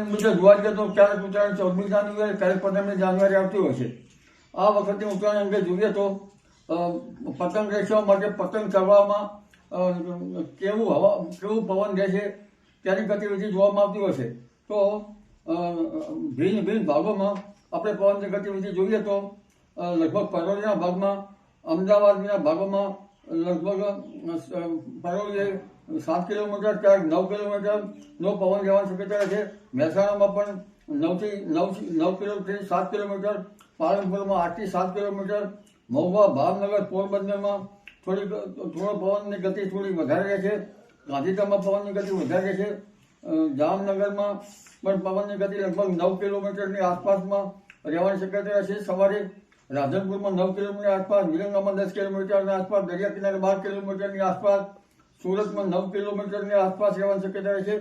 મુજબ જોવા જઈએ તો ક્યારેક ઉત્તરાયણ 14મી જાન્યુઆરી, ક્યારેક 15મી જાન્યુઆરી આવતી હોય છે. આ વખતે ઉત્તરાયણ અંગે જોઈએ તો પતંગ રેસવા માટે પતંગ ચડવામાં કેવું પવન રહેશે તેની ગતિવિધિ જોવામાં આવતી હોય છે. તો ભિન્ન ભિન્ન ભાગોમાં આપણે પવનની ગતિવિધિ જોઈએ તો લગભગ પરોળીના ભાગમાં, અમદાવાદના ભાગોમાં લગભગ પરોળીએ 7 કિલોમીટર ક્યાંક 9 કિલોમીટરનો પવન રહેવાની શક્યતા છે. મહેસાણામાં પણ 9 કિલોમીટરથી 7 કિલોમીટર, પાલનપુરમાં 8 થી 7 કિલોમીટર, મહુવા, ભાવનગર, પોરબંદરમાં થોડો પવનની ગતિ થોડી વધારે રહે છે. ગાંધીધામમાં પવનની ગતિ વધારે રહે છે. જામનગરમાં પણ પવનની ગતિ લગભગ 9 કિલોમીટરની આસપાસમાં રહેવાની શક્યતા છે. સવારે રાધનપુરમાં 9 કિલોમીટર આસપાસ, વિરંગામાં 10 કિલોમીટરની આસપાસ, દરિયા કિનારે 12 કિલોમીટરની આસપાસ, સુરતમાં 9 કિલોમીટરની આસપાસ રહેવાની શક્યતા રહે છે.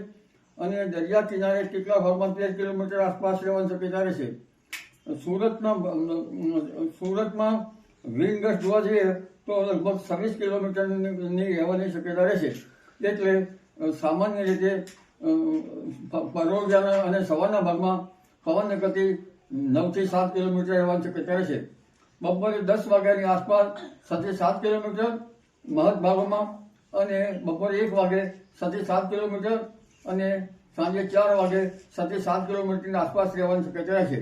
અને દરિયા કિનારે કેટલા ભાગમાં 13 કિલોમીટર આસપાસ રહેવાની શક્યતા રહે છે. સુરતમાં વિન્ડ ગસ્ટ જોવા જઈએ તો લગભગ 26 કિલોમીટરની રહેવાની શક્યતા રહેશે. એટલે સામાન્ય રીતે પરોળિયાના અને સવારના ભાગમાં પવનની ગતિ 9 થી 7 કિલોમીટર રહેવાની શક્યતા રહેશે. બપોરે 10 વાગ્યાની આસપાસ 6 થી 7 કિલોમીટર મહદ ભાગોમાં, અને બપોરે 1 વાગે 6 થી 7 કિલોમીટર, અને સાંજે 4 વાગે 6 થી 7 કિલોમીટરની આસપાસ રહેવાની શક્યતા રહેશે.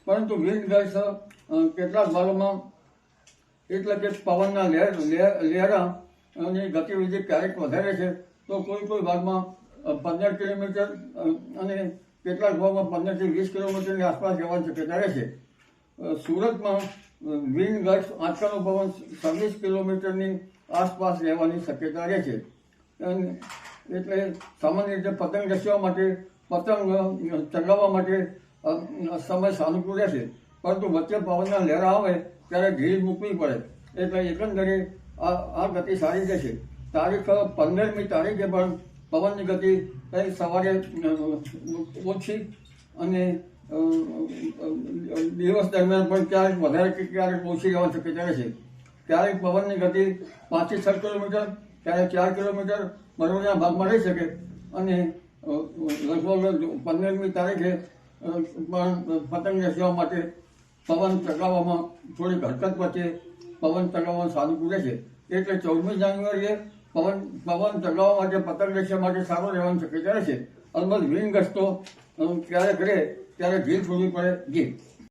પરંતુ વિન્ડ ગસ્ટ કેટલાક ભાગોમાં, એટલે કે પવનના લહેરાની ગતિવિધિ ક્યારેક વધારે છે તો કોઈ ભાગમાં 15 કિલોમીટર અને કેટલાક ભાગમાં 15 થી 20 કિલોમીટરની આસપાસ રહેવાની શક્યતા રહેશે. સુરતમાં વિન્ડ ગસ્ટ આંચકાનો પવન 26 કિલોમીટરની આસપાસ રહેવાની શક્યતા રહે છે. એટલે સામાન્ય રીતે પતંગ રચવા માટે, પતંગ ચગાવવા માટે સમય સાનુકૂળ રહેશે. પરંતુ વચ્ચે પવનના લહેરા આવે ત્યારે ઢીલ મૂકવી પડે. એટલે એકંદરે આ ગતિ સારી રહેશે. તારીખ 15મી તારીખે પણ પવનની ગતિ કંઈક સવારે ઓછી અને દિવસ દરમિયાન પણ ક્યારેક વધારે કે ક્યારેક ઓછી રહેવાની શક્યતા રહેશે. ક્યારેક પવનની ગતિ 5 થી 6 કિલોમીટર, ક્યારેક 4 કિલોમીટર પરોળીના ભાગમાં રહી શકે. અને લગભગ 15મી તારીખે પણ પતંગ રચવા માટે પવન ચગાવવામાં થોડીક હરકત વચ્ચે પવન ચગાવવાનું સાનુકૂળ રહેશે. એટલે 14મી જાન્યુઆરીએ પવન ચગાવવા માટે, પતંગ રચવા માટે સારો રહેવાની શક્યતા રહેશે. અલબત્ત વિન્ડ ગસ્ટ તો ક્યારેક રહે ત્યારે ઢીલ છોડવી પડે. જી.